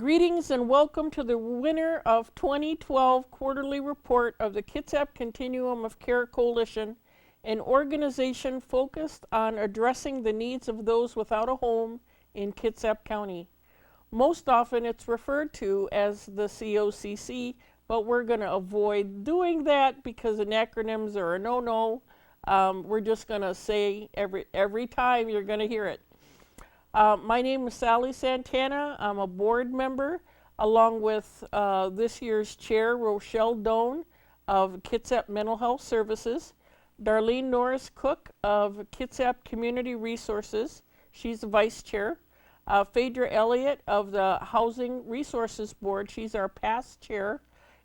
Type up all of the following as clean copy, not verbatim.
Greetings and welcome to the winner of 2012 quarterly report of the Kitsap Continuum of Care Coalition, an organization focused on addressing the needs of those without a home in Kitsap County. Most often it's referred to as the COCC, but we're going to avoid doing that because acronyms are a no-no. We're just going to say every time you're going to hear it. My name is Sally Santana. I'm a board member along with this year's chair, Rochelle Doan of Kitsap Mental Health Services, Darlene Norris Cook of Kitsap Community Resources, she's the vice chair, Phaedra Elliott of the Housing Resources Board, she's our past chair,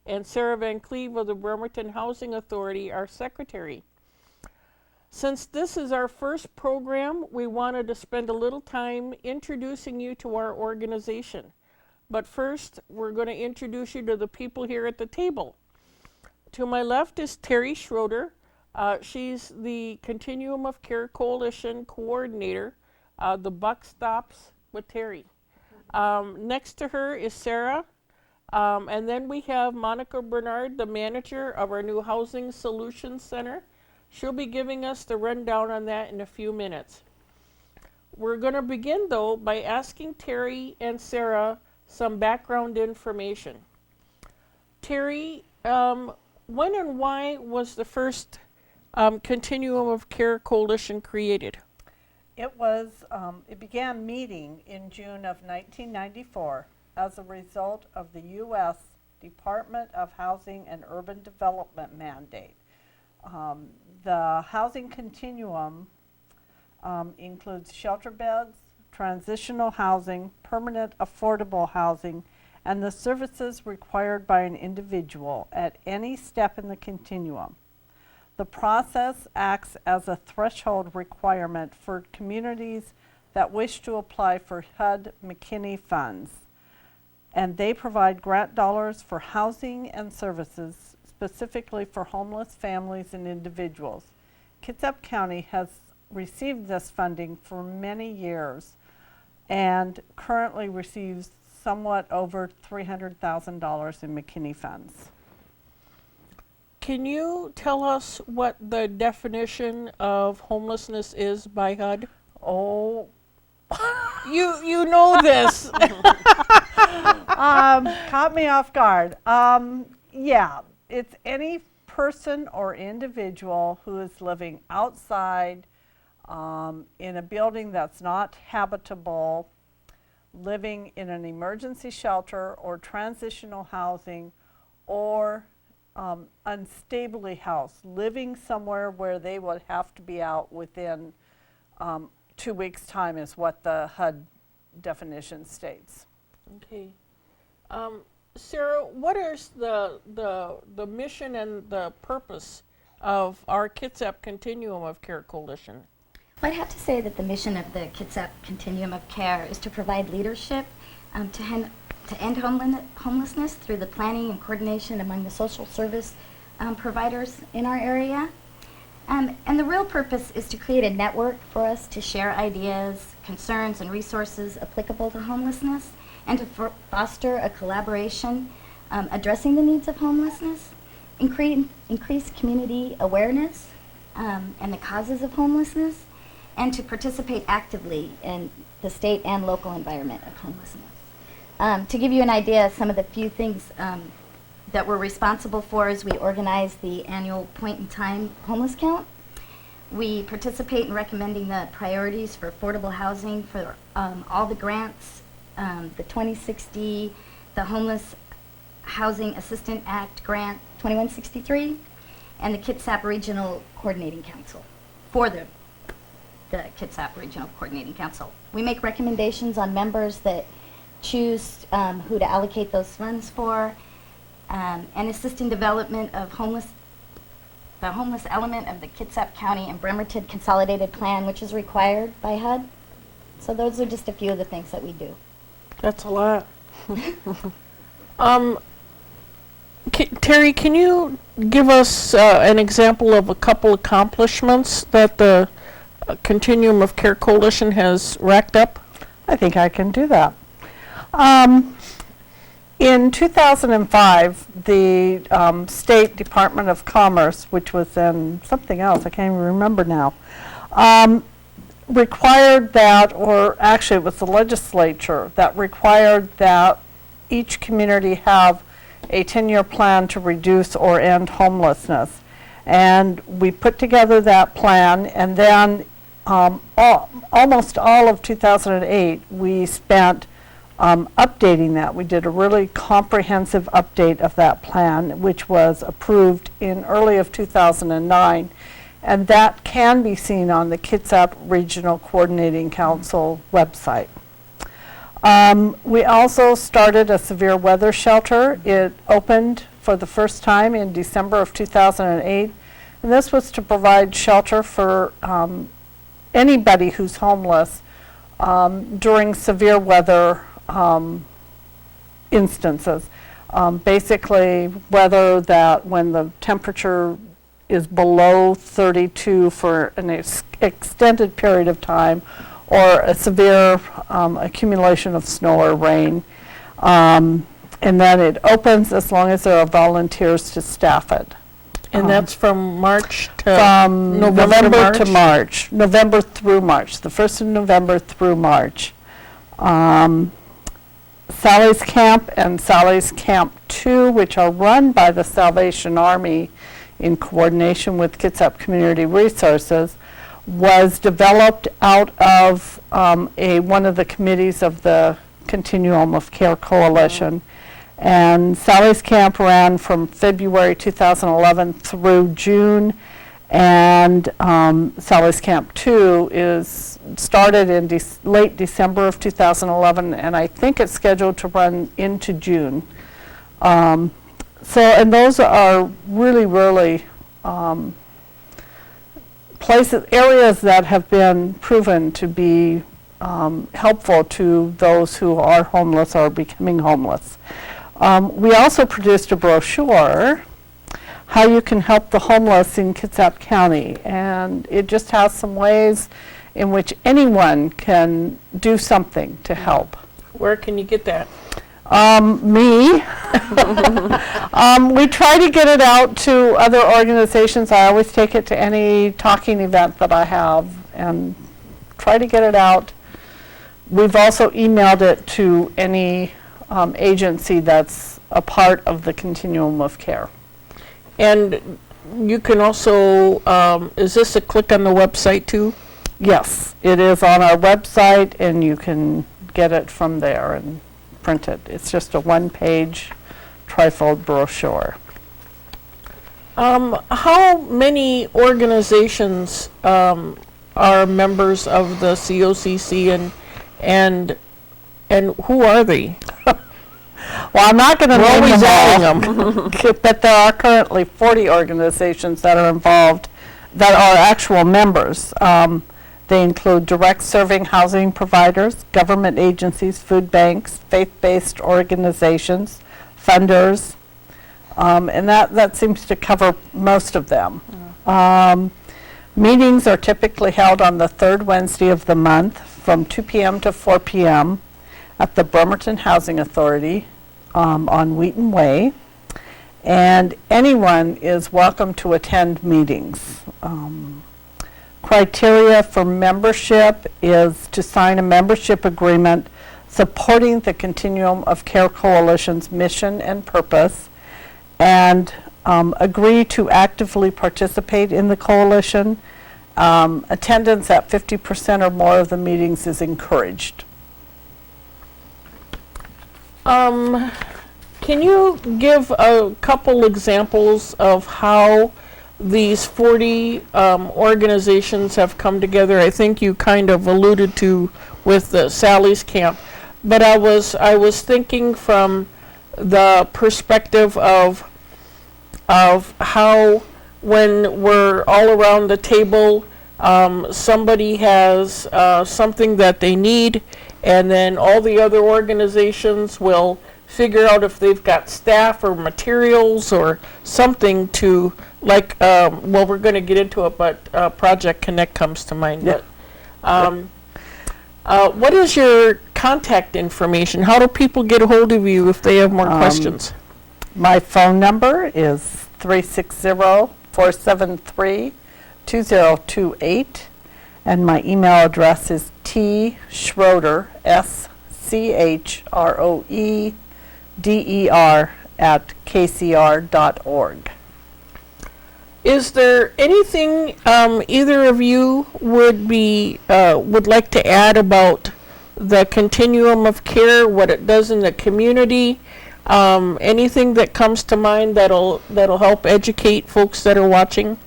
and Sarah Van Cleve of the Bremerton Housing Authority, our secretary. Since this is our first program, we wanted to spend a little time introducing you to our organization. But first, we're going to introduce you to the people here at the table. To my left is Terry Schroeder. She's the Continuum of Care Coalition coordinator. The buck stops with Terry. Next to her is Sarah. And then we have Monica Berhard, the manager of our new Housing Solutions Center. She'll be giving us the rundown on that in a few minutes. We're going to begin, though, by asking Terry and Sarah some background information. Terry, when and why was the first Continuum of Care Coalition created? It began meeting in June of 1994 as a result of the U.S. Department of Housing and Urban Development mandate. The housing continuum includes shelter beds, transitional housing, permanent affordable housing, and the services required by an individual at any step in the continuum. The process acts as a threshold requirement for communities that wish to apply for HUD McKinney funds, and they provide grant dollars for housing and services specifically for homeless families and individuals. Kitsap County has received this funding for many years and currently receives somewhat over $300,000 in McKinney funds. Can you tell us what the definition of homelessness is by HUD? Oh, you know this. Caught me off guard. Yeah. It's any person or individual who is living outside in a building that's not habitable, living in an emergency shelter or transitional housing, or unstably housed, living somewhere where they would have to be out within 2 weeks' time is what the HUD definition states. Okay. Sarah, what is the mission and the purpose of our Kitsap Continuum of Care Coalition? Well, I'd have to say that the mission of the Kitsap Continuum of Care is to provide leadership to end homelessness through the planning and coordination among the social service providers in our area. And the real purpose is to create a network for us to share ideas, concerns, and resources applicable to homelessness, and to foster a collaboration addressing the needs of homelessness, increase community awareness and the causes of homelessness, and to participate actively in the state and local environment of homelessness. To give you an idea, some of the few things that we're responsible for is we organize the annual point-in-time homeless count. We participate in recommending the priorities for affordable housing for all the grants, the 2060, the Homeless Housing Assistance Act Grant 2163, and the Kitsap Regional Coordinating Council for the Kitsap Regional Coordinating Council. We make recommendations on members that choose who to allocate those funds for, and assist in development of the homeless element of the Kitsap County and Bremerton Consolidated Plan, which is required by HUD. So those are just a few of the things that we do. That's a lot. Terry, can you give us an example of a couple accomplishments that the Continuum of Care Coalition has racked up? I think I can do that. In 2005, the State Department of Commerce, which was then something else, I can't even remember now, required that, or actually it was the legislature that required that each community have a 10-year plan to reduce or end homelessness. And we put together that plan, and then almost all of 2008 we spent updating that. We did a really comprehensive update of that plan, which was approved in early of 2009, and that can be seen on the Kitsap Regional Coordinating Council website. We also started a severe weather shelter. It opened for the first time in December of 2008, and this was to provide shelter for anybody who's homeless during severe weather instances. Basically, weather that when the temperature is below 32 for an extended period of time, or a severe accumulation of snow or rain. And then it opens as long as there are volunteers to staff it. And that's from March to From November to March. November through March, the 1st of November through March. Sally's Camp and Sally's Camp 2, which are run by the Salvation Army in coordination with Kitsap Community Resources, was developed out of one of the committees of the Continuum of Care Coalition. And Sally's Camp ran from February 2011 through June, and Sally's Camp 2 is started in late December of 2011, and I think it's scheduled to run into June. And those are really areas that have been proven to be helpful to those who are homeless or becoming homeless. We also produced a brochure, How You Can Help the Homeless in Kitsap County, and it just has some ways in which anyone can do something to help. Where can you get that? Me. We try to get it out to other organizations. I always take it to any talking event that I have and try to get it out. We've also emailed it to any agency that's a part of the Continuum of Care. And you can also, is this a click on the website too? Yes, it is on our website, and you can get it from there and print it. It's just a one-page trifold brochure. How many organizations are members of the COCC, and who are they? Well, I'm not going to name always them adding all, but there are currently 40 organizations that are involved that are actual members. They include direct serving housing providers, government agencies, food banks, faith-based organizations, funders, and that seems to cover most of them. Meetings are typically held on the third Wednesday of the month from 2 p.m. to 4 p.m. at the Bremerton Housing Authority on Wheaton Way, and anyone is welcome to attend meetings. Criteria for membership is to sign a membership agreement supporting the Continuum of Care Coalition's mission and purpose, and agree to actively participate in the coalition. Attendance at 50% or more of the meetings is encouraged. Can you give a couple examples of how these 40 organizations have come together? I think you kind of alluded to with the Sally's Camp, but I was thinking from the perspective of how, when we're all around the table, somebody has something that they need, and then all the other organizations will figure out if they've got staff or materials or something to, like, well, we're going to get into it, but Project Connect comes to mind. Yeah. But what is your contact information? How do people get a hold of you if they have more questions? My phone number is 360-473-2028, and my email address is tschroeder, SCHROEDER @kcr.org. Is there anything either of you would like to add about the Continuum of Care, what it does in the community? Anything that comes to mind that'll help educate folks that are watching?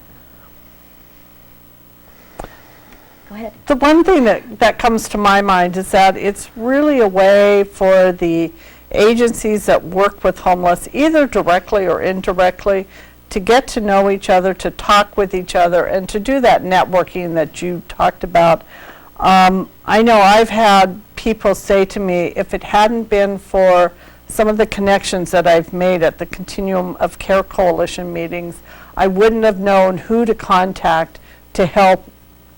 Go ahead. The one thing that comes to my mind is that it's really a way for the agencies that work with homeless, either directly or indirectly, to get to know each other, to talk with each other, and to do that networking that you talked about. I know I've had people say to me, if it hadn't been for some of the connections that I've made at the Continuum of Care Coalition meetings, I wouldn't have known who to contact to help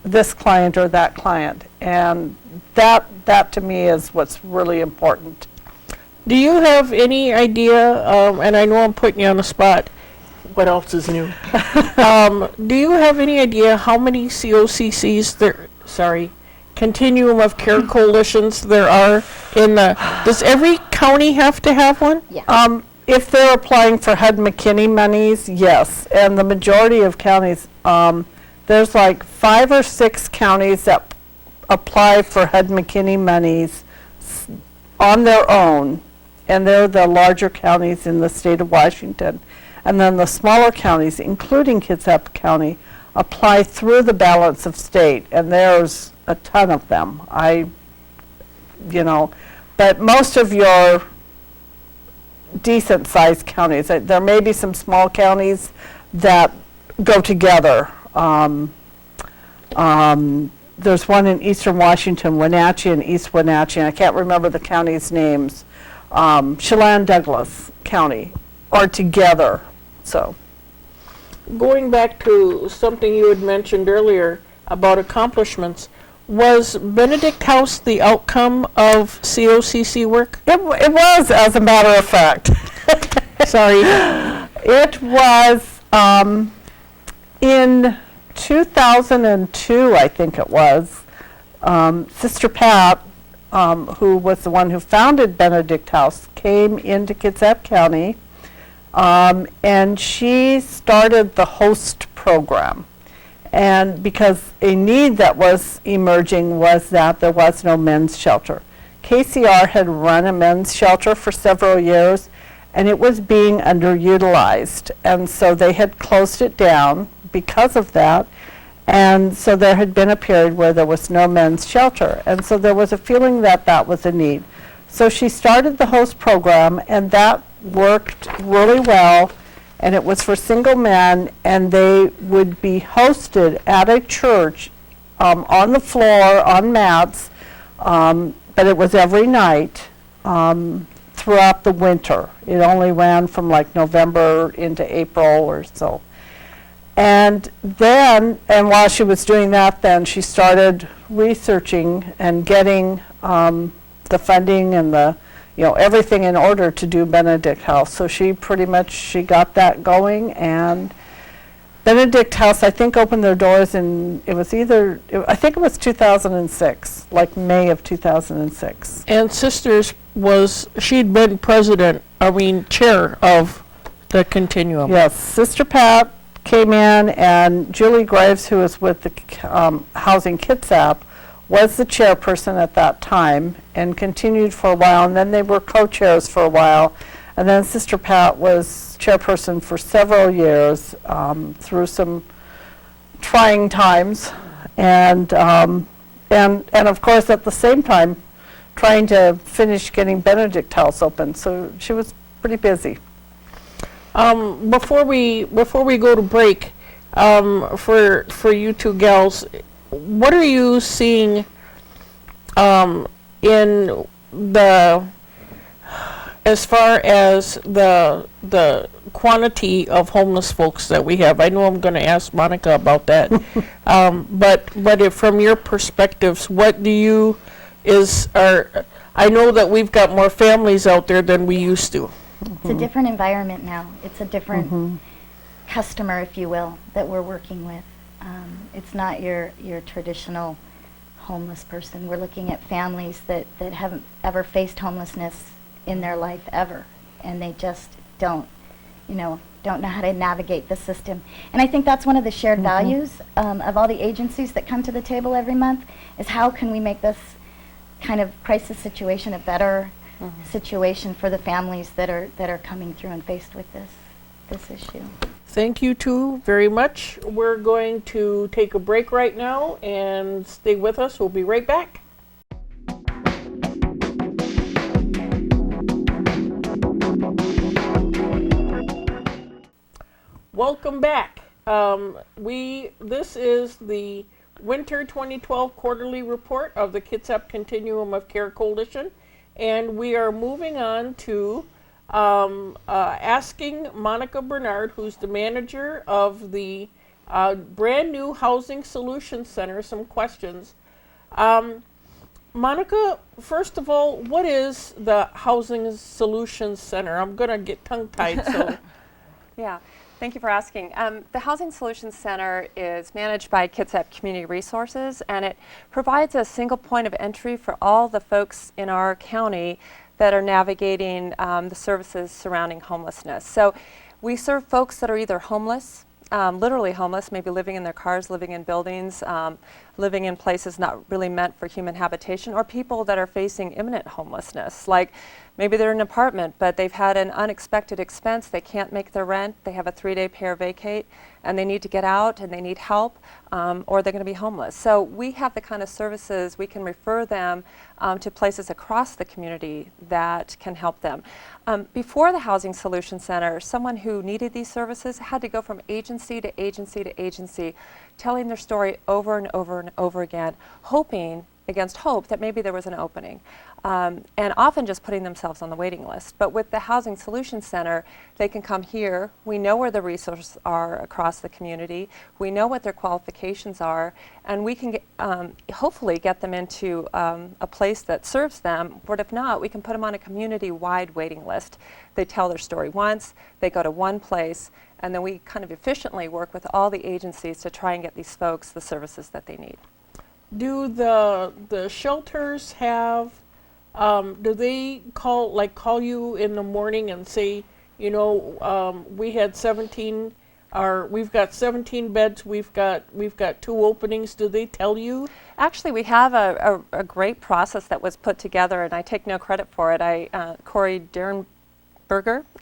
this client or that client. And that to me is what's really important. Do you have any idea, and I know I'm putting you on the spot, what else is new? Do you have any idea how many COCCs Continuum of Care Coalitions there are in does every county have to have one? Yeah. If they're applying for HUD McKinney monies, yes. And the majority of counties, there's like 5 or 6 counties that apply for HUD McKinney monies on their own, and they're the larger counties in the state of Washington. And then the smaller counties, including Kitsap County, apply through the balance of state, and there's a ton of them. But most of your decent-sized counties, there may be some small counties that go together. There's one in eastern Washington, Wenatchee and East Wenatchee, and I can't remember the counties' names. Chelan-Douglas County are together. So, Going back to something you had mentioned earlier about accomplishments, was Benedict House the outcome of COCC work? it was, as a matter of fact. Sorry. It was in 2002, I think it was. Sister Pat, who was the one who founded Benedict House, came into Kitsap County, and she started the host program. And because a need that was emerging was that there was no men's shelter. KCR had run a men's shelter for several years, and it was being underutilized. And so they had closed it down because of that. And so there had been a period where there was no men's shelter. And so there was a feeling that that was a need. So she started the host program, and that worked really well. And it was for single men, and they would be hosted at a church on the floor, on mats, but it was every night throughout the winter. It only ran from like November into April or so. And then, and while she was doing that, then she started researching and getting the funding and the, everything in order to do Benedict House. So she got that going, and Benedict House, I think, opened their doors in, I think it was 2006, like May of 2006. And Sisters she'd been chair of the Continuum. Yes, Sister Pat came in, and Julie Graves, who was with the Housing Kitsap, was the chairperson at that time and continued for a while, and then they were co-chairs for a while, and then Sister Pat was chairperson for several years through some trying times, and of course at the same time trying to finish getting Benedict House open, so she was pretty busy. Before we go to break, for you two gals, what are you seeing in as far as the quantity of homeless folks that we have? I know I'm going to ask Monica about that, but from your perspectives, what do you I know that we've got more families out there than we used to. It's a different environment now. It's a different customer, if you will, that we're working with. It's not your traditional homeless person. We're looking at families that haven't ever faced homelessness in their life ever, and they just don't know how to navigate the system. And I think that's one of the shared values of all the agencies that come to the table every month, is how can we make this kind of crisis situation a better situation for the families that are coming through and faced with this issue. Thank you two very much. We're going to take a break right now and stay with us. We'll be right back. Welcome back. This is the Winter 2012 Quarterly Report of the Kitsap Continuum of Care Coalition, and we are moving on to asking Monica Berhard, who's the manager of the brand new Housing Solutions Center, some questions. Monica, first of all, what is the Housing Solutions Center? I'm going to get tongue-tied, so. Yeah, thank you for asking. The Housing Solutions Center is managed by Kitsap Community Resources, and it provides a single point of entry for all the folks in our county that are navigating the services surrounding homelessness. So we serve folks that are either homeless, literally homeless, maybe living in their cars, living in buildings, living in places not really meant for human habitation, or people that are facing imminent homelessness. Like maybe they're in an apartment, but they've had an unexpected expense, they can't make their rent, they have a 3-day pay or vacate, and they need to get out and they need help, or they're going to be homeless. So we have the kind of services, we can refer them to places across the community that can help them. Before the Housing Solution Center, someone who needed these services had to go from agency to agency to agency, telling their story over and over and over again, hoping against hope that maybe there was an opening, and often just putting themselves on the waiting list. But with the Housing Solutions Center, they can come here. We know where the resources are across the community. We know what their qualifications are, and we can hopefully get them into a place that serves them. But if not, we can put them on a community-wide waiting list. They tell their story once, they go to one place, and then we kind of efficiently work with all the agencies to try and get these folks the services that they need. Do the shelters have, do they call you in the morning and say, you know, we had 17, or we've got 17 beds, we've got 2 openings? Do they tell you? Actually, we have a great process that was put together, and I take no credit for it. Corey Derenberger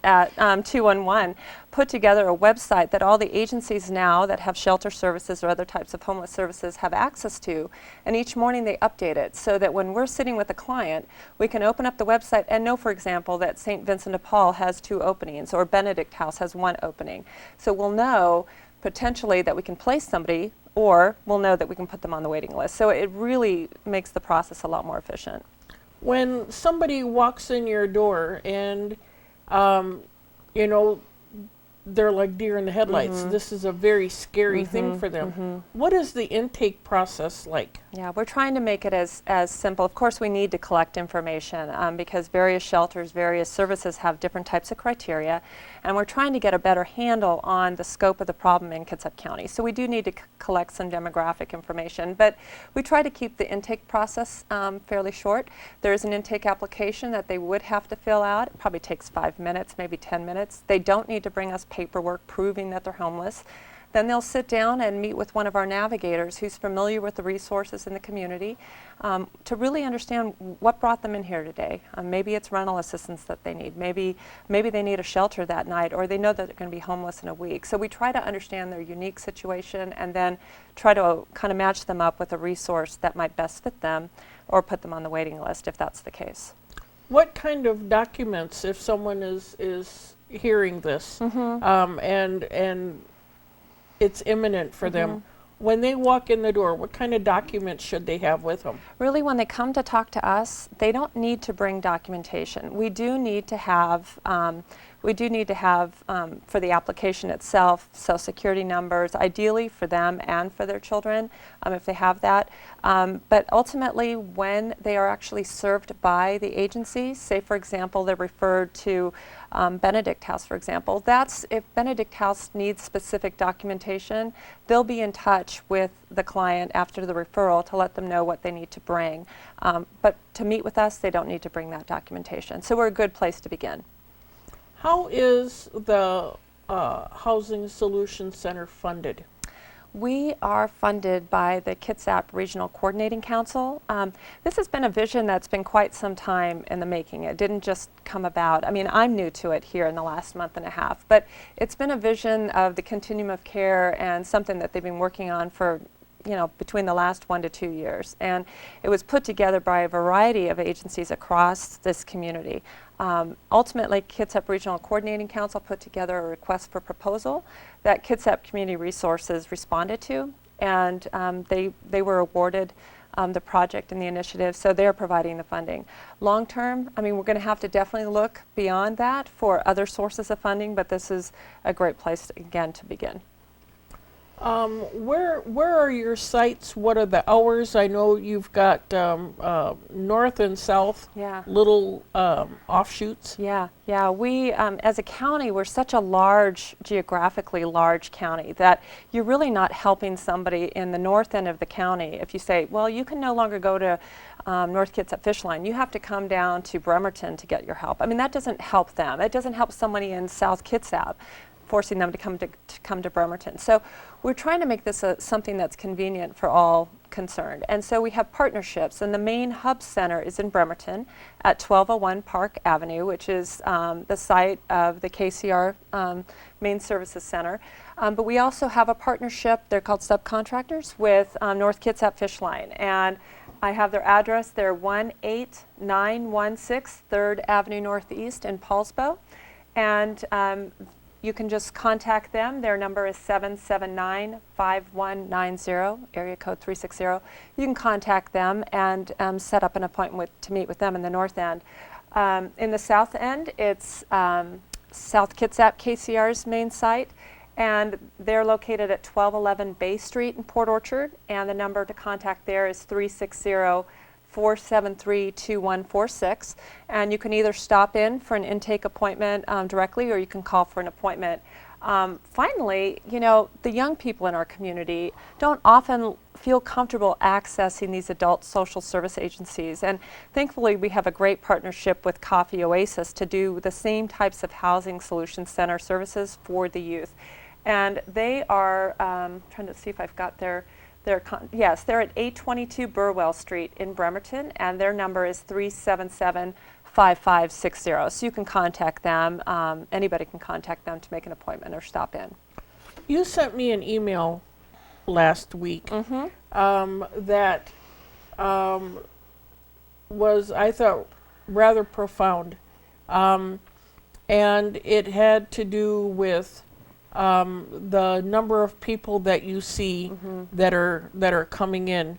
at 211 put together a website that all the agencies now that have shelter services or other types of homeless services have access to, and each morning they update it so that when we're sitting with a client, we can open up the website and know, for example, that St. Vincent de Paul has 2 openings or Benedict House has 1 opening. So we'll know potentially that we can place somebody, or we'll know that we can put them on the waiting list. So it really makes the process a lot more efficient. When somebody walks in your door and you know, they're like deer in the headlights. This is a very scary thing for them. What is the intake process like? Yeah, we're trying to make it as simple. Of course, we need to collect information because various shelters, various services have different types of criteria, and we're trying to get a better handle on the scope of the problem in Kitsap County. So we do need to collect some demographic information, but we try to keep the intake process fairly short. There's an intake application that they would have to fill out. It probably takes 5 minutes, maybe 10 minutes. They don't need to bring us paperwork proving that they're homeless. Then they'll sit down and meet with one of our navigators who's familiar with the resources in the community to really understand what brought them in here today. Maybe it's rental assistance that they need. Maybe they need a shelter that night, or they know that they're going to be homeless in a week. So we try to understand their unique situation and then try to kind of match them up with a resource that might best fit them or put them on the waiting list if that's the case. What kind of documents, if someone is hearing this and it's imminent for them, when they walk in the door, what kind of documents should they have with them? Really, when they come to talk to us, they don't need to bring documentation. We do need to have we do need to have, for the application itself, Social Security numbers, ideally for them and for their children, if they have that. But ultimately, when they are actually served by the agency, say for example, they're referred to Benedict House, for example, that's if Benedict House needs specific documentation, they'll be in touch with the client after the referral to let them know what they need to bring. But to meet with us, they don't need to bring that documentation. So we're a good place to begin. How is the Housing Solutions Center funded? We are funded by the Kitsap Regional Coordinating Council. This has been a vision that's been quite some time in the making. It didn't just come about. I mean, I'm new to it here in the last month and a half, but it's been a vision of the Continuum of Care and something that they've been working on for, between the last 1 to 2 years. And it was put together by a variety of agencies across this community. Ultimately, Kitsap Regional Coordinating Council put together a request for proposal that Kitsap Community Resources responded to, and they were awarded the project and the initiative, so they're providing the funding. Long term, I mean, we're going to have to definitely look beyond that for other sources of funding, but this is a great place, again, to begin. Where are your sites? What are the hours? I know you've got north and south Yeah. little offshoots. Yeah. We, as a county, we're such a geographically large county that you're really not helping somebody in the north end of the county if you say, well, you can no longer go to North Kitsap Fish Line. You have to come down to Bremerton to get your help. I mean, that doesn't help them. It doesn't help somebody in South Kitsap, forcing them to come to Bremerton. So we're trying to make this something that's convenient for all concerned. And so we have partnerships, and the main hub center is in Bremerton at 1201 Park Avenue, which is the site of the KCR Main Services Center. But we also have a partnership, they're called subcontractors, with North Kitsap Fish Line. And I have their address, they're 18916 3rd Avenue Northeast in Paulsbo. And you can just contact them. Their number is 779-5190, area code 360. You can contact them and set up an appointment to meet with them in the north end. In the south end, it's South Kitsap, KCR's main site, and they're located at 1211 Bay Street in Port Orchard, and the number to contact there is 360-473-2146, and you can either stop in for an intake appointment directly, or you can call for an appointment. Finally, the young people in our community don't often feel comfortable accessing these adult social service agencies, and thankfully we have a great partnership with Coffee Oasis to do the same types of Housing Solutions Center services for the youth. And they are, trying to see if I've got yes, they're at 822 Burwell Street in Bremerton, and their number is 377-5560. So you can contact them. Anybody can contact them to make an appointment or stop in. You sent me an email last week that was, I thought, rather profound. And it had to do with the number of people that you see that are coming in.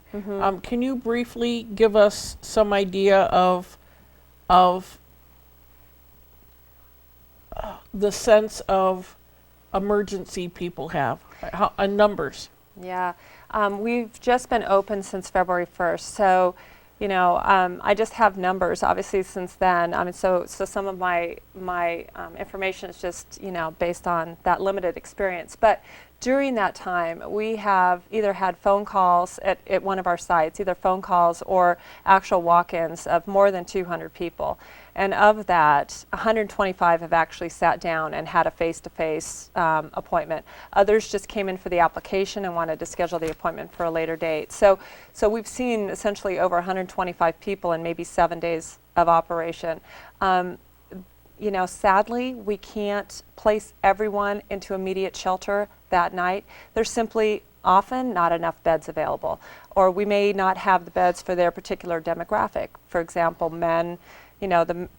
Can you briefly give us some idea of the sense of emergency people have, numbers? Yeah, we've just been open since February 1st, so I just have numbers obviously since then. So some of my information is just based on that limited experience. But during that time, we have either had phone calls at one of our sites, either phone calls or actual walk-ins of more than 200 people. And of that, 125 have actually sat down and had a face-to-face appointment. Others just came in for the application and wanted to schedule the appointment for a later date. So we've seen essentially over 125 people in maybe 7 days of operation. Sadly, we can't place everyone into immediate shelter that night. There's simply often not enough beds available, or we may not have the beds for their particular demographic. For example, men, the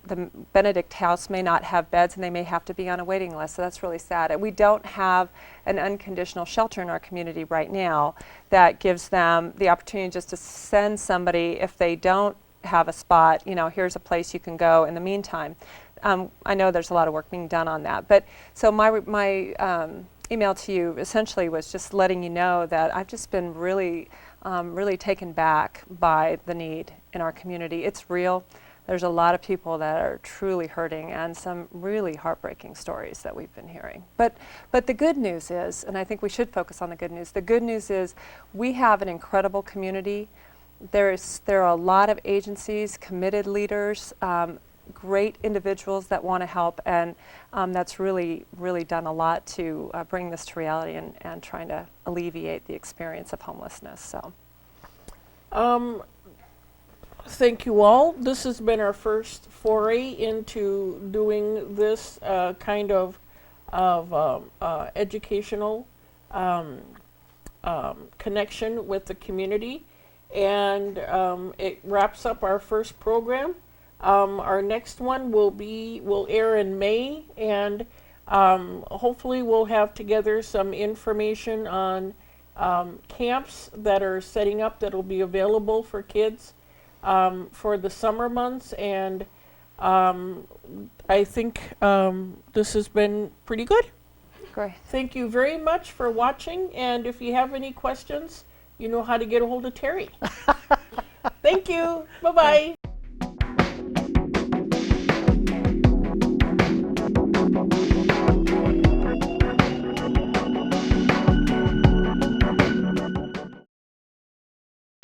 Benedict House may not have beds and they may have to be on a waiting list, so that's really sad. And we don't have an unconditional shelter in our community right now that gives them the opportunity just to send somebody if they don't have a spot, here's a place you can go in the meantime. I know there's a lot of work being done on that. But so my email to you essentially was just letting you know that I've just been really, really taken back by the need in our community. It's real. There's a lot of people that are truly hurting, and some really heartbreaking stories that we've been hearing. But the good news is, and I think we should focus on the good news is we have an incredible community. There are a lot of agencies, committed leaders, great individuals that want to help, and that's really, really done a lot to bring this to reality and trying to alleviate the experience of homelessness. So. Thank you all. This has been our first foray into doing this kind of educational connection with the community, and it wraps up our first program. Our next one will air in May, and hopefully we'll have together some information on camps that are setting up that will be available for kids for the summer months, and I think this has been pretty good. Great. Thank you very much for watching, and if you have any questions, you know how to get a hold of Terry. Thank you. Bye-bye.